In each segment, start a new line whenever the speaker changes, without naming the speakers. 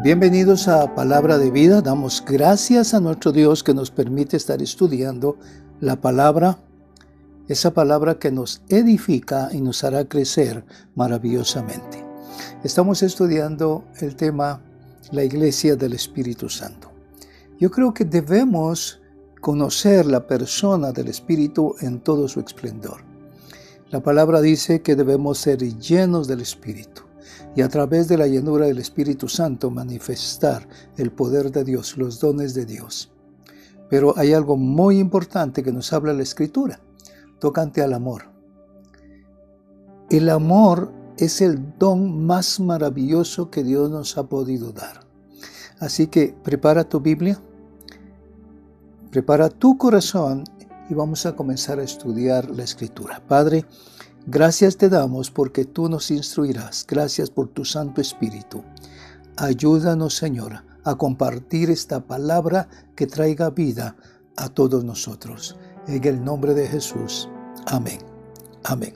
Bienvenidos a Palabra de Vida. Damos gracias a nuestro Dios que nos permite estar estudiando la palabra, esa palabra que nos edifica y nos hará crecer maravillosamente. Estamos estudiando el tema la Iglesia del Espíritu Santo. Yo creo que debemos conocer la persona del Espíritu en todo su esplendor. La palabra dice que debemos ser llenos del Espíritu y a través de la llenura del Espíritu Santo manifestar el poder de Dios, los dones de Dios. Pero hay algo muy importante que nos habla la Escritura, tocante al amor. El amor es el don más maravilloso que Dios nos ha podido dar. Así que prepara tu Biblia, prepara tu corazón y vamos a comenzar a estudiar la Escritura. Padre, gracias te damos porque tú nos instruirás. Gracias por tu Santo Espíritu. Ayúdanos, Señor, a compartir esta palabra que traiga vida a todos nosotros. En el nombre de Jesús. Amén. Amén.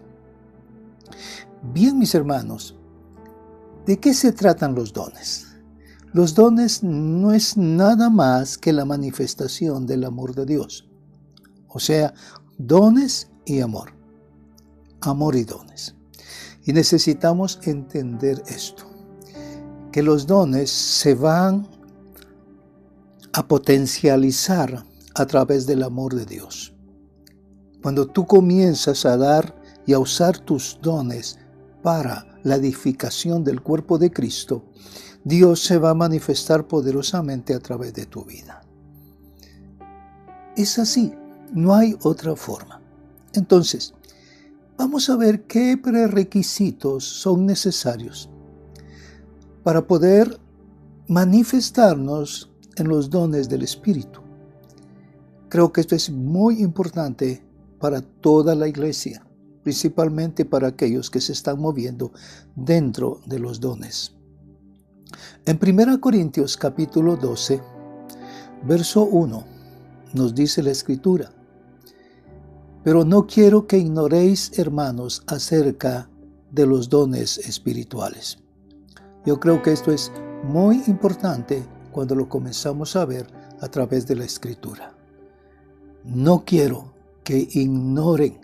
Bien, mis hermanos, ¿de qué se tratan los dones? Los dones no es nada más que la manifestación del amor de Dios. O sea, dones y amor. Amor y dones. Y necesitamos entender esto, que los dones se van a potencializar a través del amor de Dios. Cuando tú comienzas a dar y a usar tus dones para la edificación del cuerpo de Cristo, Dios se va a manifestar poderosamente a través de tu vida. Es así, no hay otra forma. Entonces, vamos a ver qué prerequisitos son necesarios para poder manifestarnos en los dones del Espíritu. Creo que esto es muy importante para toda la iglesia, principalmente para aquellos que se están moviendo dentro de los dones. En 1 Corintios capítulo 12, verso 1, nos dice la Escritura: pero no quiero que ignoréis, hermanos, acerca de los dones espirituales. Yo creo que esto es muy importante cuando lo comenzamos a ver a través de la Escritura. No quiero que ignoren,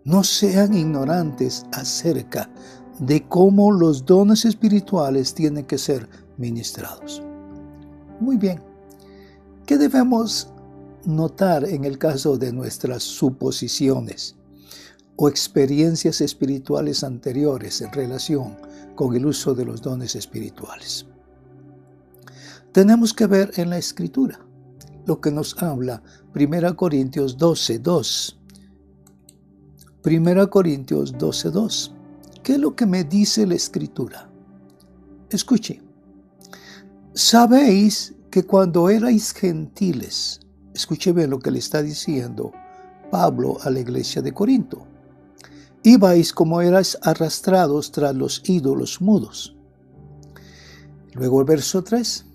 no sean ignorantes acerca de cómo los dones espirituales tienen que ser ministrados. Muy bien, ¿qué debemos notar en el caso de nuestras suposiciones o experiencias espirituales anteriores en relación con el uso de los dones espirituales? Tenemos que ver en la Escritura lo que nos habla 1 Corintios 12:2. 1 Corintios 12:2. ¿Qué es lo que me dice la Escritura? Escuche. Sabéis que cuando erais gentiles, escuche bien lo que le está diciendo Pablo a la iglesia de Corinto, ibais como erais arrastrados tras los ídolos mudos. Luego el verso 3.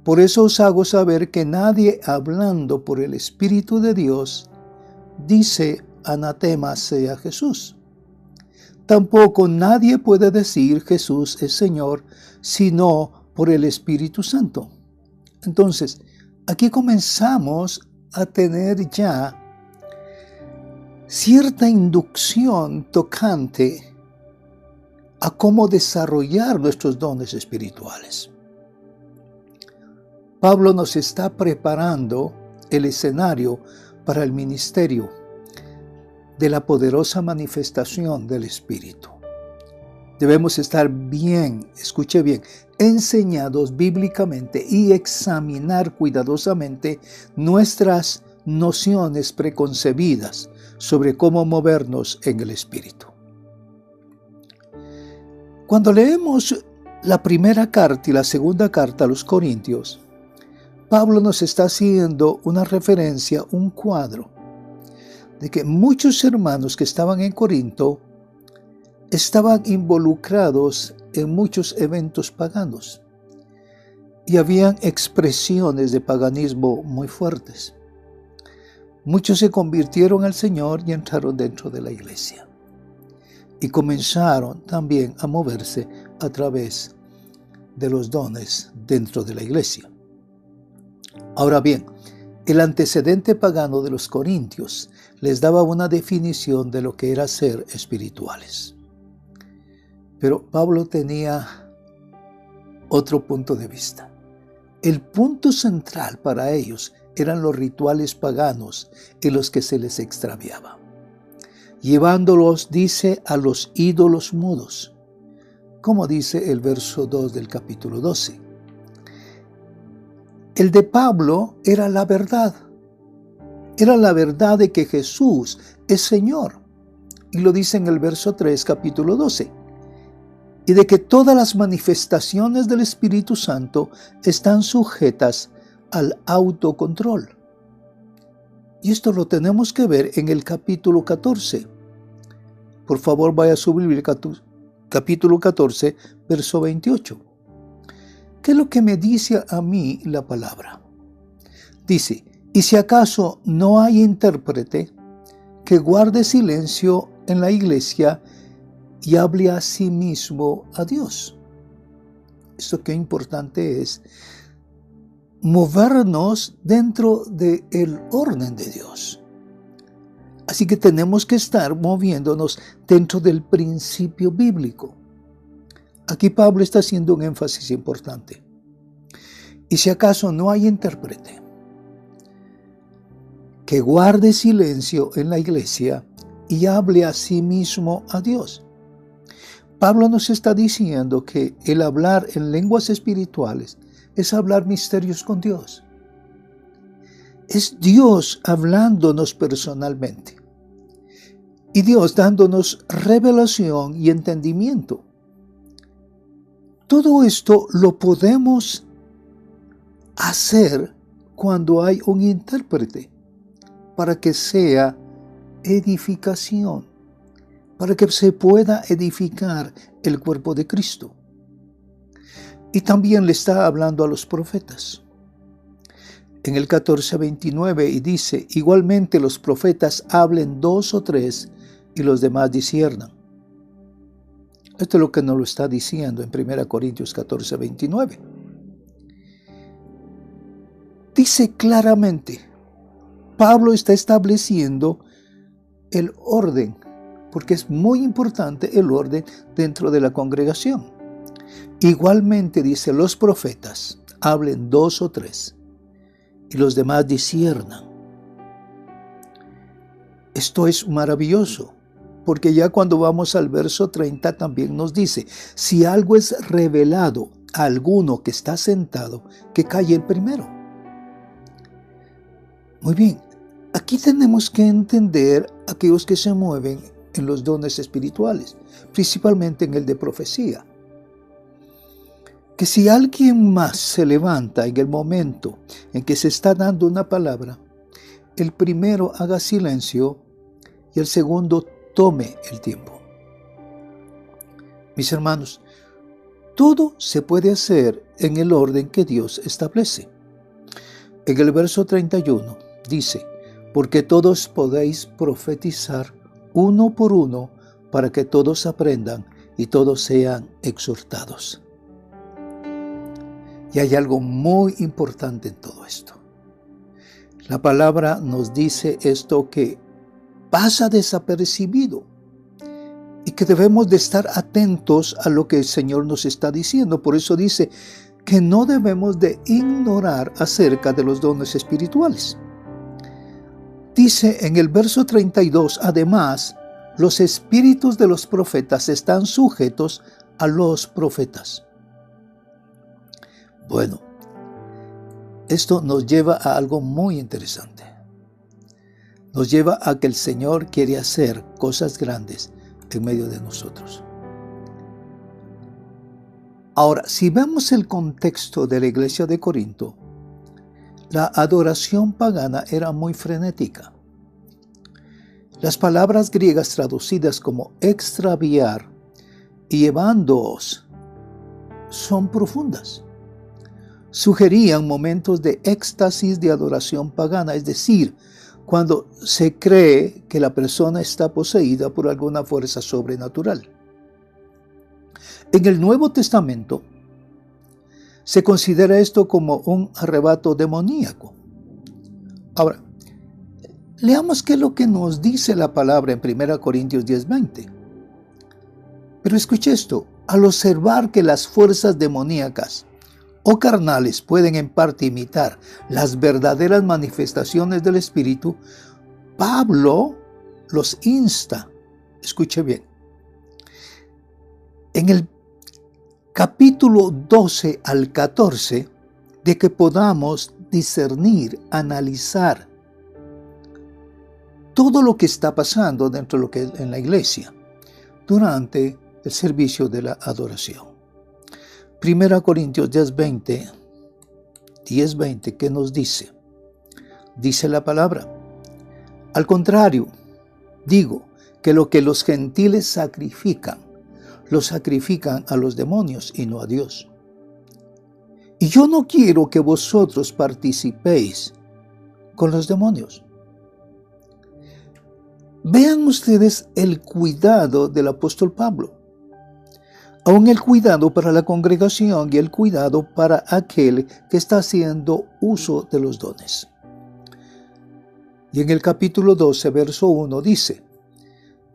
Por eso os hago saber que nadie hablando por el Espíritu de Dios dice anatema sea Jesús. Tampoco nadie puede decir Jesús es Señor sino por el Espíritu Santo. Entonces, aquí comenzamos a tener ya cierta inducción tocante a cómo desarrollar nuestros dones espirituales. Pablo nos está preparando el escenario para el ministerio de la poderosa manifestación del Espíritu. Debemos estar bien, escuche bien, enseñados bíblicamente y examinar cuidadosamente nuestras nociones preconcebidas sobre cómo movernos en el Espíritu. Cuando leemos la primera carta y la segunda carta a los Corintios, Pablo nos está haciendo una referencia, un cuadro, de que muchos hermanos que estaban en Corinto estaban involucrados en muchos eventos paganos y habían expresiones de paganismo muy fuertes. Muchos se convirtieron al Señor y entraron dentro de la iglesia y comenzaron también a moverse a través de los dones dentro de la iglesia. Ahora bien, el antecedente pagano de los corintios les daba una definición de lo que era ser espirituales. Pero Pablo tenía otro punto de vista. El punto central para ellos eran los rituales paganos en los que se les extraviaba, llevándolos, dice, a los ídolos mudos, como dice el verso 2 del capítulo 12. El de Pablo era la verdad de que Jesús es Señor, y lo dice en el verso 3, capítulo 12, y de que todas las manifestaciones del Espíritu Santo están sujetas al autocontrol. Y esto lo tenemos que ver en el capítulo 14. Por favor, vaya a su Biblia, capítulo 14, verso 28. ¿Qué es lo que me dice a mí la palabra? Dice, y si acaso no hay intérprete, que guarde silencio en la iglesia y hable a sí mismo a Dios. Esto qué importante es movernos dentro del orden de Dios. Así que tenemos que estar moviéndonos dentro del principio bíblico. Aquí Pablo está haciendo un énfasis importante. Y si acaso no hay intérprete, que guarde silencio en la iglesia y hable a sí mismo a Dios. Pablo nos está diciendo que el hablar en lenguas espirituales es hablar misterios con Dios. Es Dios hablándonos personalmente. Y Dios dándonos revelación y entendimiento. Todo esto lo podemos hacer cuando hay un intérprete, para que sea edificación, para que se pueda edificar el cuerpo de Cristo. Y también le está hablando a los profetas. En el 14:29 y dice, igualmente los profetas hablen 2 o 3 y los demás disciernan. Esto es lo que nos lo está diciendo en 1 Corintios 14:29. Dice claramente, Pablo está estableciendo el orden, porque es muy importante el orden dentro de la congregación. Igualmente dice, los profetas hablen 2 o 3 y los demás disciernan. Esto es maravilloso, porque ya cuando vamos al verso 30 también nos dice, si algo es revelado a alguno que está sentado, que calle el primero. Muy bien, aquí tenemos que entender a aquellos que se mueven en los dones espirituales, principalmente en el de profecía. Que si alguien más se levanta en el momento en que se está dando una palabra, el primero haga silencio y el segundo tome el tiempo. Mis hermanos, todo se puede hacer en el orden que Dios establece. En el verso 31 dice, porque todos podéis profetizar uno por uno para que todos aprendan y todos sean exhortados. Y hay algo muy importante en todo esto. La palabra nos dice esto que pasa desapercibido y que debemos de estar atentos a lo que el Señor nos está diciendo. Por eso dice que no debemos de ignorar acerca de los dones espirituales. Dice en el verso 32, además, los espíritus de los profetas están sujetos a los profetas. Bueno, esto nos lleva a algo muy interesante. Nos lleva a que el Señor quiere hacer cosas grandes en medio de nosotros. Ahora, si vemos el contexto de la iglesia de Corinto, la adoración pagana era muy frenética. Las palabras griegas traducidas como extraviar y llevándoos son profundas. Sugerían momentos de éxtasis de adoración pagana, es decir, cuando se cree que la persona está poseída por alguna fuerza sobrenatural. En el Nuevo Testamento, Se considera esto como un arrebato demoníaco. Ahora, leamos qué es lo que nos dice la palabra en 1 Corintios 10:20. Pero escuche esto, al observar que las fuerzas demoníacas o carnales pueden en parte imitar las verdaderas manifestaciones del Espíritu, Pablo los insta, escuche bien, en el capítulo 12 al 14, de que podamos discernir, analizar todo lo que está pasando dentro de lo que es en la iglesia durante el servicio de la adoración. 1 Corintios 10:20, ¿qué nos dice? Dice la palabra: al contrario, digo que lo que los gentiles sacrifican, lo sacrifican a los demonios y no a Dios. Y yo no quiero que vosotros participéis con los demonios. Vean ustedes el cuidado del apóstol Pablo. Aún el cuidado para la congregación y el cuidado para aquel que está haciendo uso de los dones. Y en el capítulo 12, verso 1 dice: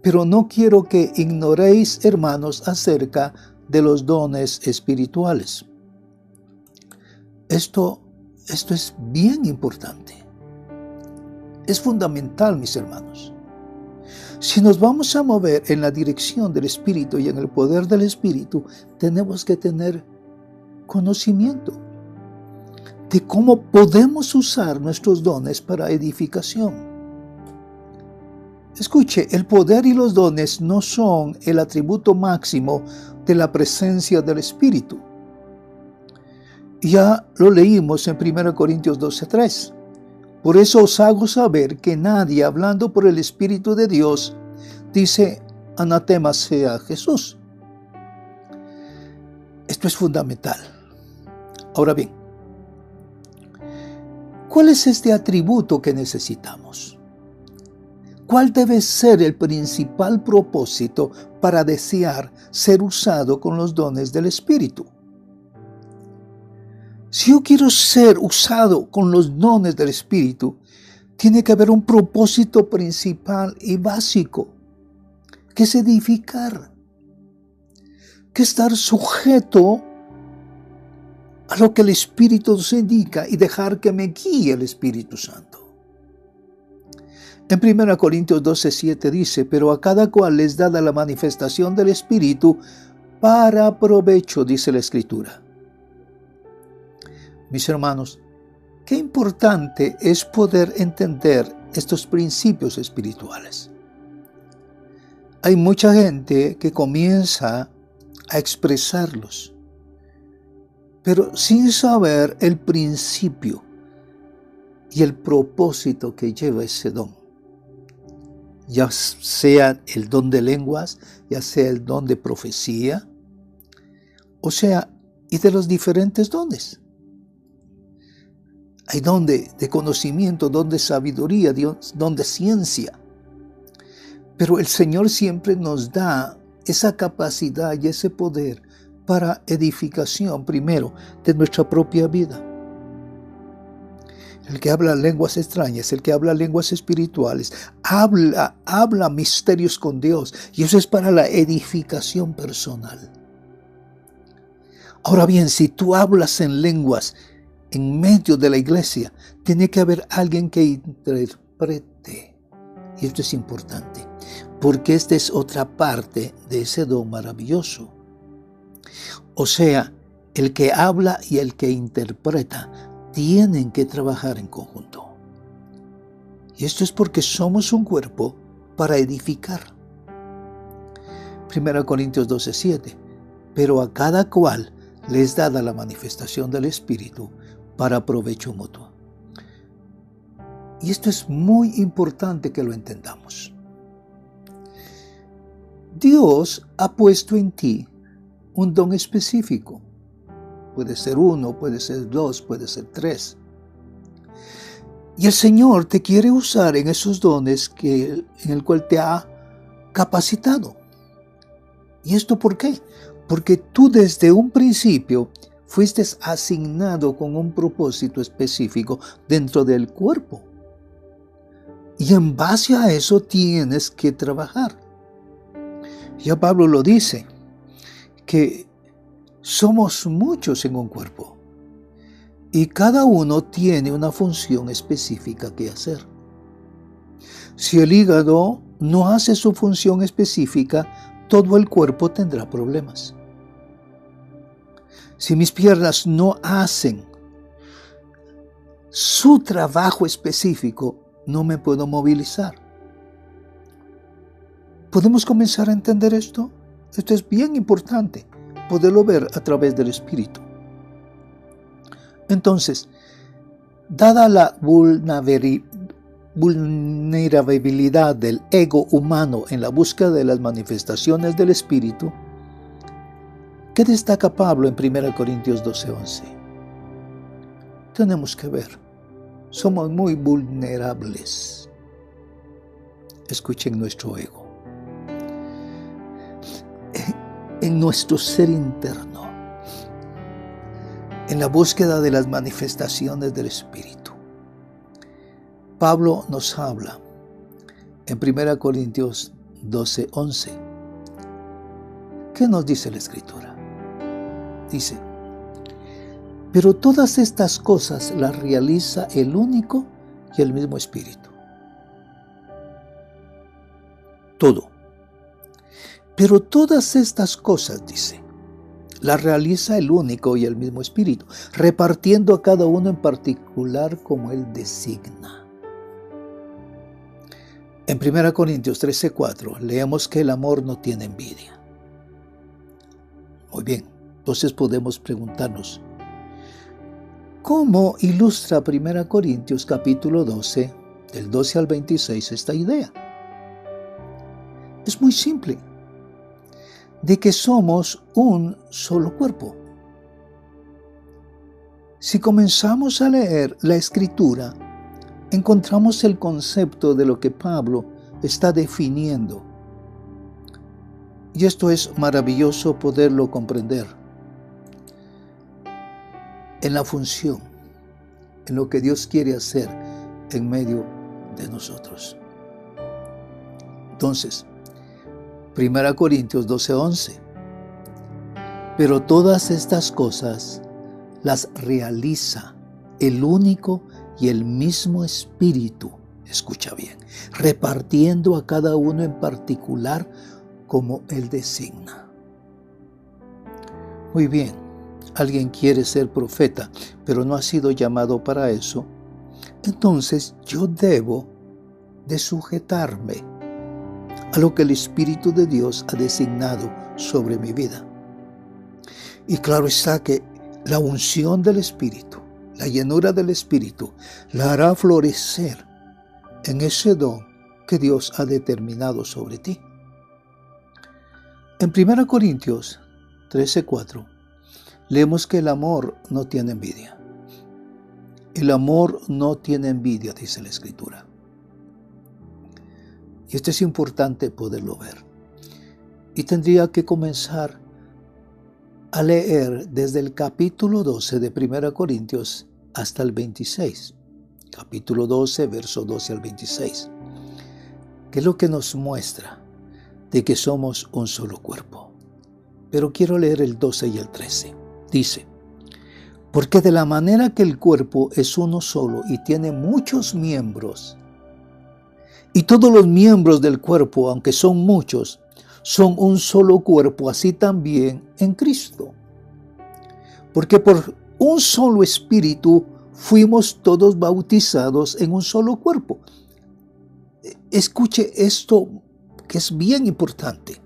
pero no quiero que ignoréis, hermanos, acerca de los dones espirituales. Esto es bien importante. Es fundamental, mis hermanos. Si nos vamos a mover en la dirección del Espíritu y en el poder del Espíritu, tenemos que tener conocimiento de cómo podemos usar nuestros dones para edificación. Escuche, el poder y los dones no son el atributo máximo de la presencia del Espíritu. Ya lo leímos en 1 Corintios 12:3. Por eso os hago saber que nadie, hablando por el Espíritu de Dios, dice: anatema sea Jesús. Esto es fundamental. Ahora bien, ¿cuál es este atributo que necesitamos? ¿Cuál debe ser el principal propósito para desear ser usado con los dones del Espíritu? Si yo quiero ser usado con los dones del Espíritu, tiene que haber un propósito principal y básico, que es edificar, que estar sujeto a lo que el Espíritu nos indica y dejar que me guíe el Espíritu Santo. En 1 Corintios 12:7 dice: pero a cada cual les dada la manifestación del Espíritu para provecho, dice la Escritura. Mis hermanos, qué importante es poder entender estos principios espirituales. Hay mucha gente que comienza a expresarlos, pero sin saber el principio y el propósito que lleva ese don. Ya sea el don de lenguas, ya sea el don de profecía, o sea, y de los diferentes dones. Hay don de conocimiento, don de sabiduría, don de ciencia. Pero el Señor siempre nos da esa capacidad y ese poder para edificación, primero, de nuestra propia vida. El que habla lenguas extrañas, el que habla lenguas espirituales, habla misterios con Dios. Y eso es para la edificación personal. Ahora bien, si tú hablas en lenguas en medio de la iglesia, tiene que haber alguien que interprete. Y esto es importante, porque esta es otra parte de ese don maravilloso. O sea, el que habla y el que interpreta tienen que trabajar en conjunto. Y esto es porque somos un cuerpo para edificar. 1 Corintios 12:7. Pero a cada cual les dada la manifestación del Espíritu para provecho mutuo. Y esto es muy importante que lo entendamos. Dios ha puesto en ti un don específico. Puede ser 1, puede ser 2, puede ser 3. Y el Señor te quiere usar en esos dones en el cual te ha capacitado. ¿Y esto por qué? Porque tú desde un principio fuiste asignado con un propósito específico dentro del cuerpo. Y en base a eso tienes que trabajar. Ya Pablo lo dice, que somos muchos en un cuerpo. Y cada uno tiene una función específica que hacer. Si el hígado no hace su función específica, todo el cuerpo tendrá problemas. Si mis piernas no hacen su trabajo específico, no me puedo movilizar. ¿Podemos comenzar a entender esto? Esto es bien importante, poderlo ver a través del Espíritu. Entonces, dada la vulnerabilidad del ego humano en la búsqueda de las manifestaciones del Espíritu, ¿qué destaca Pablo en 1 Corintios 12:11? Tenemos que ver, somos muy vulnerables. Escuchen nuestro ego. En nuestro ser interno, en la búsqueda de las manifestaciones del Espíritu. Pablo nos habla en 1 Corintios 12:11. ¿Qué nos dice la Escritura? Dice, pero todas estas cosas las realiza el único y el mismo Espíritu. Todo. Pero todas estas cosas, dice, las realiza el único y el mismo Espíritu, repartiendo a cada uno en particular como Él designa. En 1 Corintios 13:4 leemos que el amor no tiene envidia. Muy bien, entonces podemos preguntarnos, ¿cómo ilustra 1 Corintios capítulo 12, del 12 al 26, esta idea? Es muy simple. De que somos un solo cuerpo. Si comenzamos a leer la Escritura, encontramos el concepto de lo que Pablo está definiendo. Y esto es maravilloso poderlo comprender. En la función, en lo que Dios quiere hacer en medio de nosotros. Entonces, 1 Corintios 12:11. Pero todas estas cosas las realiza el único y el mismo Espíritu, escucha bien, repartiendo a cada uno en particular como Él designa. Muy bien, alguien quiere ser profeta, pero no ha sido llamado para eso. Entonces yo debo de sujetarme a lo que el Espíritu de Dios ha designado sobre mi vida. Y claro está que la unción del Espíritu, la llenura del Espíritu, la hará florecer en ese don que Dios ha determinado sobre ti. En 1 Corintios 13:4 leemos que el amor no tiene envidia. El amor no tiene envidia, dice la Escritura. Y esto es importante poderlo ver. Y tendría que comenzar a leer desde el capítulo 12 de 1 Corintios hasta el 26. Capítulo 12, verso 12 al 26. Que es lo que nos muestra de que somos un solo cuerpo. Pero quiero leer el 12 y el 13. Dice, porque de la manera que el cuerpo es uno solo y tiene muchos miembros, y todos los miembros del cuerpo, aunque son muchos, son un solo cuerpo, así también en Cristo. Porque por un solo Espíritu fuimos todos bautizados en un solo cuerpo. Escuche esto que es bien importante.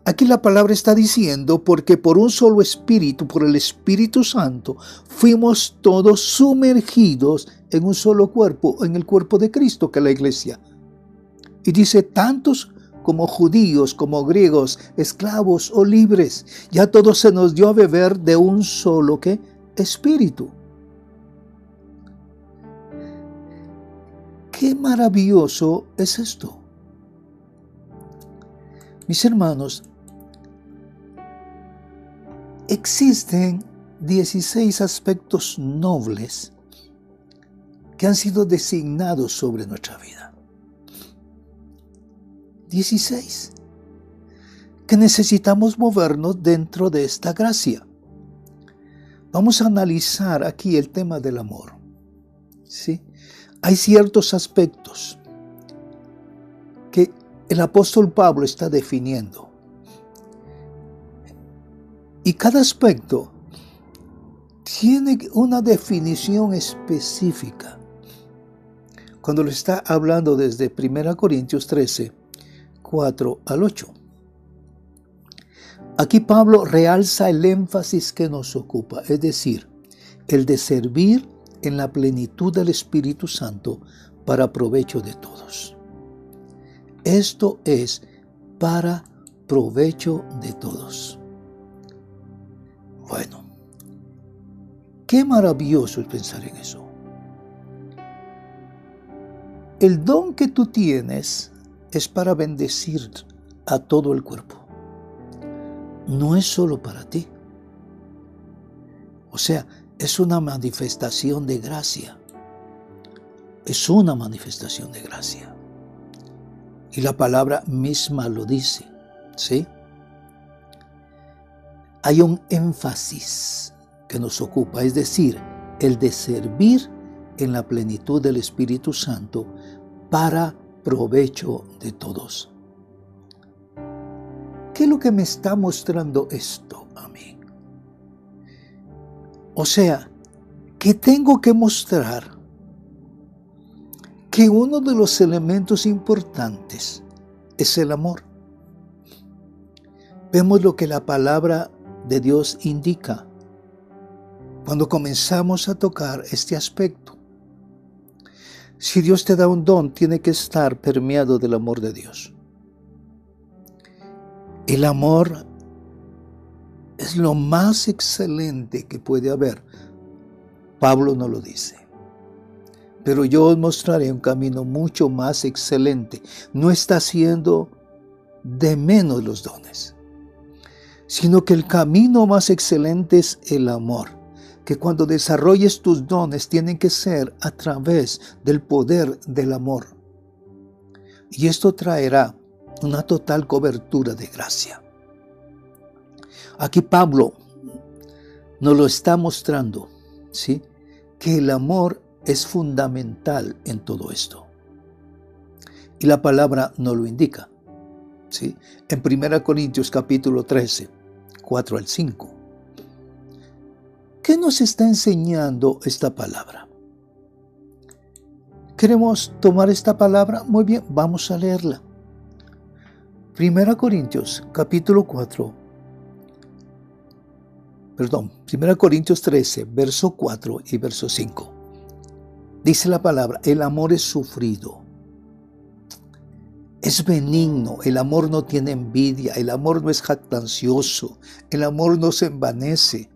Aquí la palabra está diciendo, porque por un solo Espíritu, por el Espíritu Santo, fuimos todos sumergidos en un solo cuerpo, en el cuerpo de Cristo, que es la iglesia. Y dice, tantos como judíos, como griegos, esclavos o libres, ya todos se nos dio a beber de un solo, ¿qué? Espíritu. Qué maravilloso es esto. Mis hermanos, existen 16 aspectos nobles que han sido designados sobre nuestra vida. 16. Que necesitamos movernos dentro de esta gracia. Vamos a analizar aquí el tema del amor. ¿Sí? Hay ciertos aspectos que el apóstol Pablo está definiendo. Y cada aspecto tiene una definición específica. Cuando lo está hablando desde 1 Corintios 13, 4 al 8. Aquí Pablo realza el énfasis que nos ocupa, es decir, el de servir en la plenitud del Espíritu Santo para provecho de todos. Esto es para provecho de todos. Bueno, qué maravilloso es pensar en eso. El don que tú tienes es para bendecir a todo el cuerpo. No es solo para ti. O sea, es una manifestación de gracia. Es una manifestación de gracia. Y la palabra misma lo dice, ¿sí? Hay un énfasis que nos ocupa, es decir, el de servir en la plenitud del Espíritu Santo para provecho de todos. ¿Qué es lo que me está mostrando esto a mí? O sea, que tengo que mostrar que uno de los elementos importantes es el amor. Vemos lo que la palabra de Dios indica cuando comenzamos a tocar este aspecto. Si Dios te da un don, tiene que estar permeado del amor de Dios. El amor es lo más excelente que puede haber. Pablo no lo dice. Pero yo os mostraré un camino mucho más excelente. No está haciendo de menos los dones, sino que el camino más excelente es el amor. Que cuando desarrolles tus dones tienen que ser a través del poder del amor. Y esto traerá una total cobertura de gracia. Aquí Pablo nos lo está mostrando, ¿sí? Que el amor es fundamental en todo esto. Y la palabra nos lo indica, ¿sí? En 1 Corintios capítulo 13, 4 al 5. ¿Qué nos está enseñando esta palabra? ¿Queremos tomar esta palabra? Muy bien, vamos a leerla. 1 Corintios 13, verso 4 y verso 5. Dice la palabra, el amor es sufrido, es benigno, el amor no tiene envidia, el amor no es jactancioso, el amor no se envanece,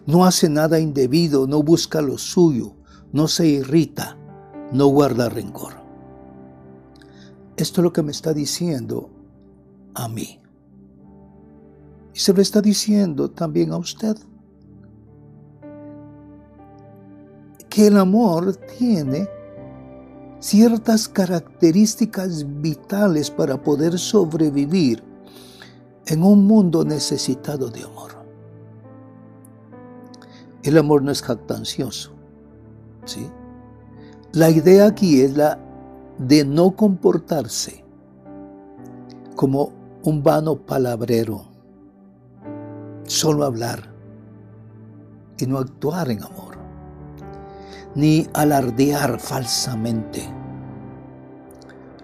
no hace nada indebido, no busca lo suyo, no se irrita, no guarda rencor. Esto es lo que me está diciendo a mí. Y se lo está diciendo también a usted. Que el amor tiene ciertas características vitales para poder sobrevivir en un mundo necesitado de amor. El amor no es jactancioso, ¿sí? La idea aquí es la de no comportarse como un vano palabrero, solo hablar y no actuar en amor, ni alardear falsamente.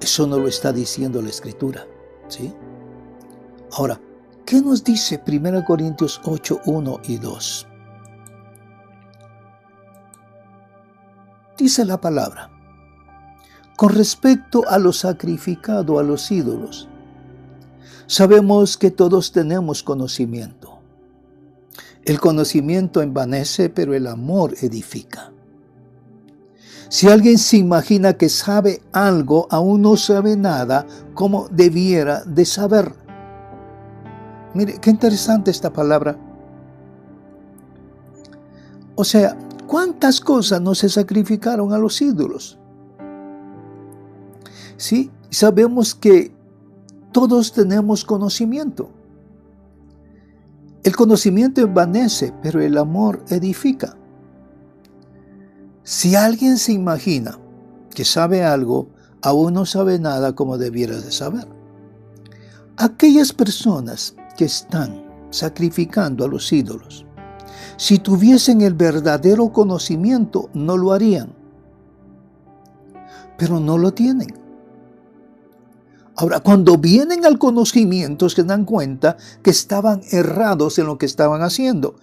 Eso no lo está diciendo la Escritura, ¿sí? Ahora, ¿qué nos dice 1 Corintios 8, 1 y 2? Dice la palabra, con respecto a lo sacrificado a los ídolos, sabemos que todos tenemos conocimiento. El conocimiento envanece, pero el amor edifica. Si alguien se imagina que sabe algo, aún no sabe nada como debiera de saber. Mire, qué interesante esta palabra. O sea, ¿cuántas cosas no se sacrificaron a los ídolos? Sí, sabemos que todos tenemos conocimiento. El conocimiento envanece, pero el amor edifica. Si alguien se imagina que sabe algo, aún no sabe nada como debiera de saber. Aquellas personas que están sacrificando a los ídolos, si tuviesen el verdadero conocimiento, no lo harían. Pero no lo tienen. Ahora, cuando vienen al conocimiento, se dan cuenta que estaban errados en lo que estaban haciendo,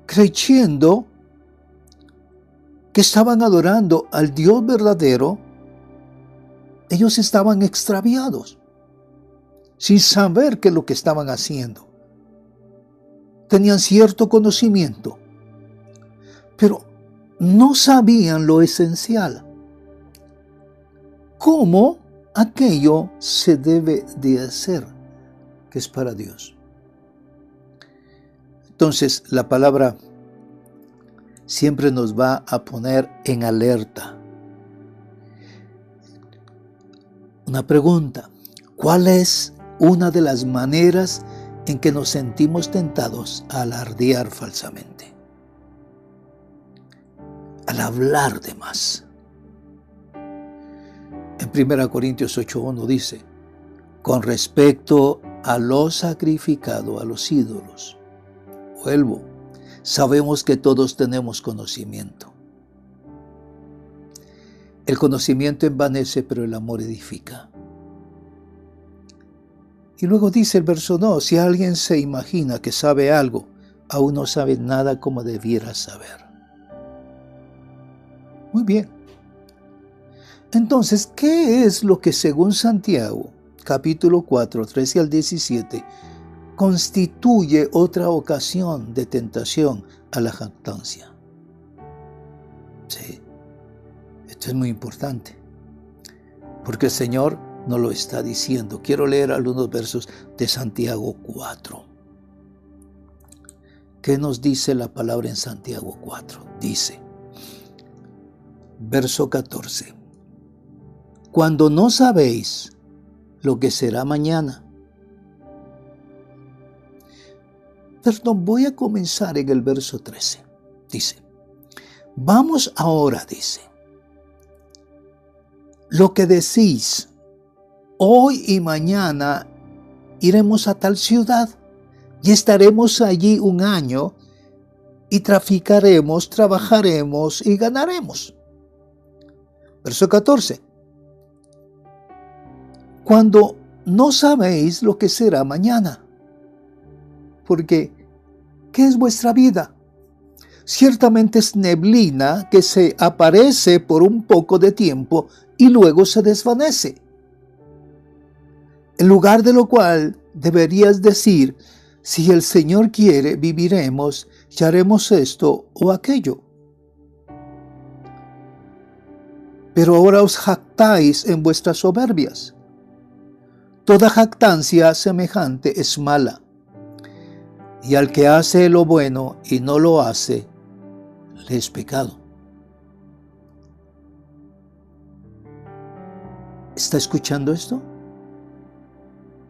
creyendo que estaban adorando al Dios verdadero. Ellos estaban extraviados, sin saber qué es lo que estaban haciendo. Tenían cierto conocimiento, pero no sabían lo esencial. ¿Cómo aquello se debe de hacer, que es para Dios? Entonces, la palabra siempre nos va a poner en alerta. Una pregunta: ¿cuál es una de las maneras en que nos sentimos tentados a alardear falsamente? Al hablar de más. En 1 Corintios 8:1 dice: con respecto a lo sacrificado a los ídolos, vuelvo, sabemos que todos tenemos conocimiento. El conocimiento envanece, pero el amor edifica. Y luego dice el verso 2, si alguien se imagina que sabe algo, aún no sabe nada como debiera saber. Muy bien. Entonces, ¿qué es lo que según Santiago, capítulo 4, 13 al 17, constituye otra ocasión de tentación a la jactancia? Sí, esto es muy importante, porque el Señor nos lo está diciendo. Quiero leer algunos versos de Santiago 4. ¿Qué nos dice la palabra en Santiago 4? Dice, verso 14, cuando no sabéis lo que será mañana. Perdón, voy a comenzar en el verso 13. Dice, vamos ahora, dice, lo que decís, hoy y mañana iremos a tal ciudad y estaremos allí un año y traficaremos, trabajaremos y ganaremos. Verso 14. Cuando no sabéis lo que será mañana. Porque, ¿qué es vuestra vida? Ciertamente es neblina que se aparece por un poco de tiempo y luego se desvanece. En lugar de lo cual deberías decir, si el Señor quiere, viviremos y haremos esto o aquello. Pero ahora os jactáis en vuestras soberbias. Toda jactancia semejante es mala. Y al que hace lo bueno y no lo hace, le es pecado. ¿Está escuchando esto?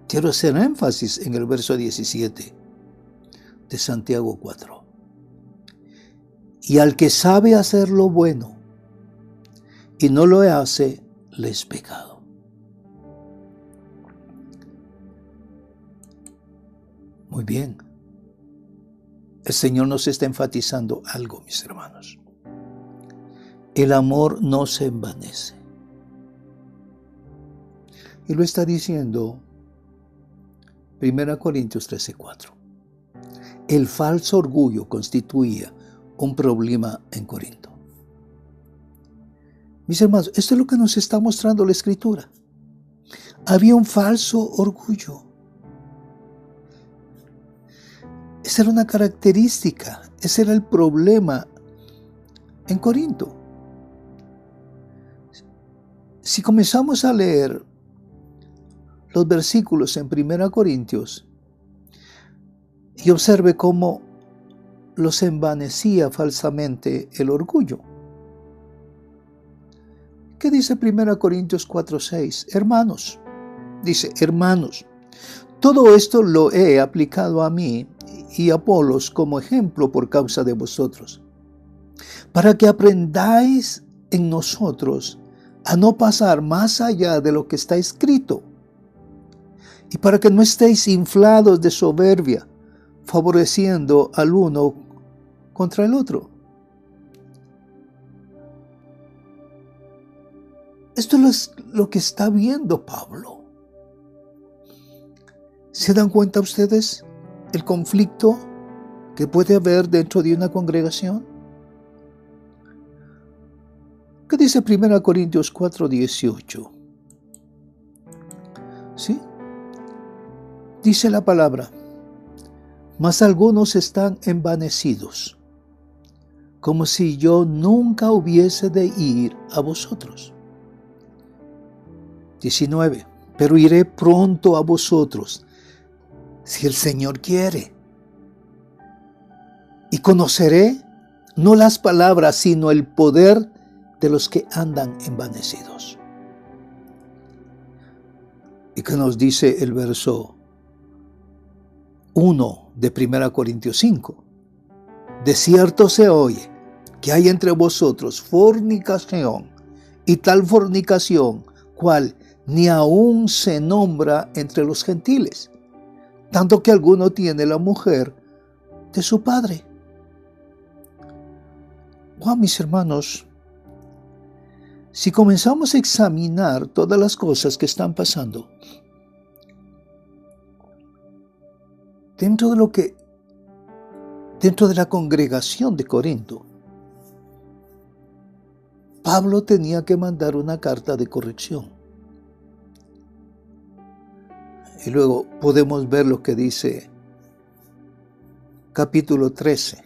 Quiero hacer énfasis en el verso 17 de Santiago 4. Y al que sabe hacer lo bueno y no lo hace, le es pecado. Muy bien. El Señor nos está enfatizando algo, mis hermanos. El amor no se envanece. Y lo está diciendo 1 Corintios 13:4. El falso orgullo constituía un problema en Corinto. Mis hermanos, esto es lo que nos está mostrando la Escritura. Había un falso orgullo. Esa era una característica, ese era el problema en Corinto. Si comenzamos a leer los versículos en 1 Corintios y observe cómo los envanecía falsamente el orgullo. ¿Qué dice 1 Corintios 4:6? Hermanos, dice, hermanos, todo esto lo he aplicado a mí y a Apolos como ejemplo por causa de vosotros, para que aprendáis en nosotros a no pasar más allá de lo que está escrito, y para que no estéis inflados de soberbia, favoreciendo al uno contra el otro. Esto es lo que está viendo Pablo. ¿Se dan cuenta ustedes el conflicto que puede haber dentro de una congregación? ¿Qué dice 1 Corintios 4:18? ¿Sí? Dice la palabra, mas algunos están envanecidos, como si yo nunca hubiese de ir a vosotros. 19. Pero iré pronto a vosotros, si el Señor quiere. Y conoceré no las palabras, sino el poder de los que andan envanecidos. ¿Y qué nos dice el verso 1 de 1 Corintios 5? De cierto se oye que hay entre vosotros fornicación, y tal fornicación, cual ni aún se nombra entre los gentiles, tanto que alguno tiene la mujer de su padre. Mis hermanos, si comenzamos a examinar todas las cosas que están pasando dentro de la congregación de Corinto, Pablo tenía que mandar una carta de corrección. Y luego podemos ver lo que dice capítulo 13,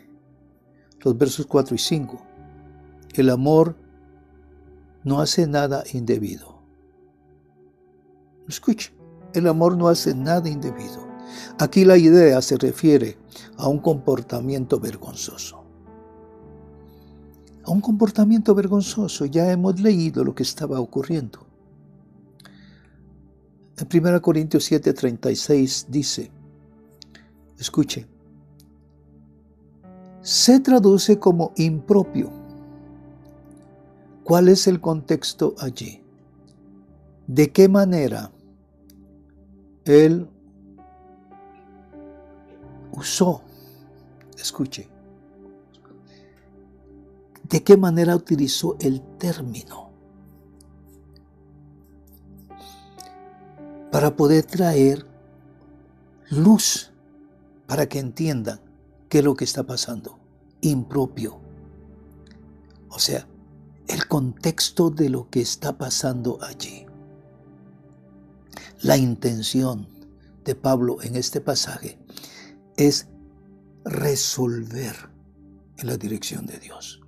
los versos 4 y 5. El amor no hace nada indebido. Escuche, el amor no hace nada indebido. Aquí la idea se refiere a un comportamiento vergonzoso. A un comportamiento vergonzoso. Ya hemos leído lo que estaba ocurriendo. En 1 Corintios 7:36 dice, escuche, se traduce como impropio. ¿Cuál es el contexto allí? ¿De qué manera él usó? Escuche. ¿De qué manera utilizó el término? Para poder traer luz, para que entiendan qué es lo que está pasando. Impropio. O sea, el contexto de lo que está pasando allí. La intención de Pablo en este pasaje es resolver en la dirección de Dios.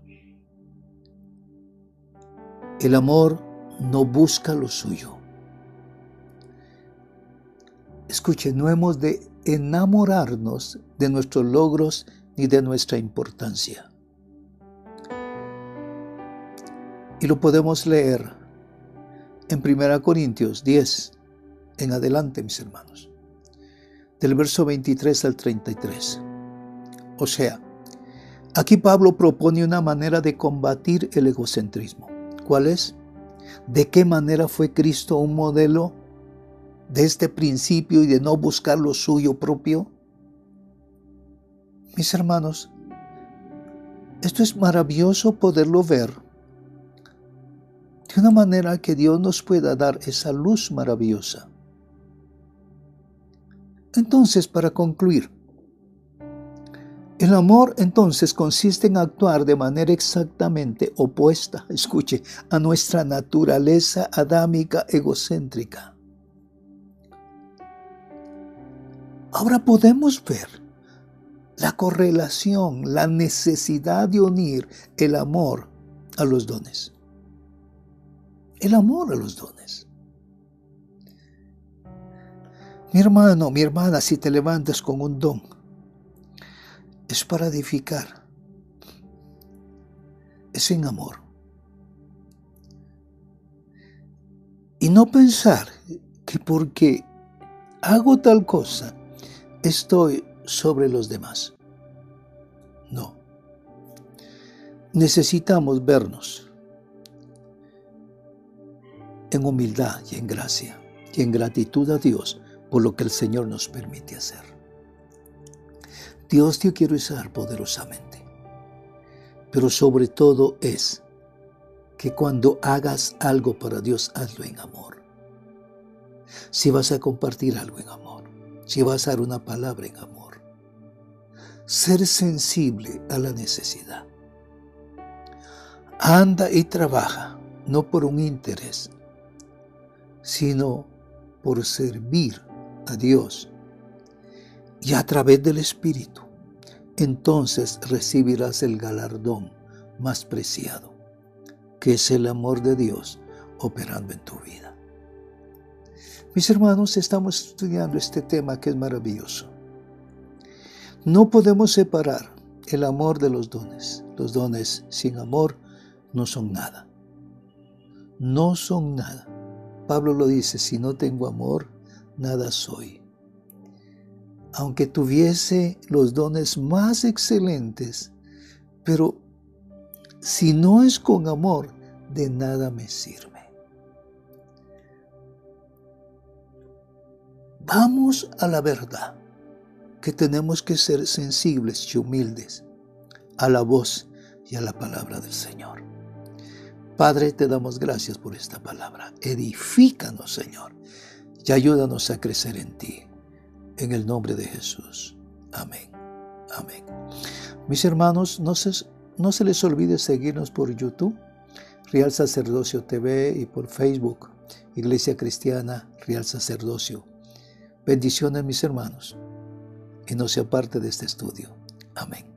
El amor no busca lo suyo. Escuche, no hemos de enamorarnos de nuestros logros ni de nuestra importancia. Y lo podemos leer en 1 Corintios 10, en adelante, mis hermanos, del verso 23 al 33. O sea, aquí Pablo propone una manera de combatir el egocentrismo. ¿Cuál es? ¿De qué manera fue Cristo un modelo de este principio y de no buscar lo suyo propio? Mis hermanos, esto es maravilloso poderlo ver de una manera que Dios nos pueda dar esa luz maravillosa. Entonces, para concluir, el amor entonces consiste en actuar de manera exactamente opuesta, escuche, a nuestra naturaleza adámica egocéntrica. Ahora podemos ver la correlación, la necesidad de unir el amor a los dones. El amor a los dones. Mi hermano, mi hermana, si te levantas con un don, es para edificar, es en amor. Y no pensar que porque hago tal cosa, estoy sobre los demás. No. Necesitamos vernos en humildad y en gracia y en gratitud a Dios por lo que el Señor nos permite hacer. Dios te quiere usar poderosamente, pero sobre todo es que cuando hagas algo para Dios, hazlo en amor. Si vas a compartir algo en amor, si vas a dar una palabra en amor, ser sensible a la necesidad. Anda y trabaja, no por un interés, sino por servir a Dios. Y a través del Espíritu, entonces recibirás el galardón más preciado, que es el amor de Dios operando en tu vida. Mis hermanos, estamos estudiando este tema que es maravilloso. No podemos separar el amor de los dones. Los dones sin amor no son nada. No son nada. Pablo lo dice, si no tengo amor, nada soy. Aunque tuviese los dones más excelentes, pero si no es con amor, de nada me sirve. Vamos a la verdad, que tenemos que ser sensibles y humildes a la voz y a la palabra del Señor. Padre, te damos gracias por esta palabra. Edifícanos, Señor, y ayúdanos a crecer en ti. En el nombre de Jesús. Amén. Amén. Mis hermanos, no se les olvide seguirnos por YouTube, Real Sacerdocio TV, y por Facebook, Iglesia Cristiana Real Sacerdocio. Bendiciones, mis hermanos, y no se aparte de este estudio. Amén.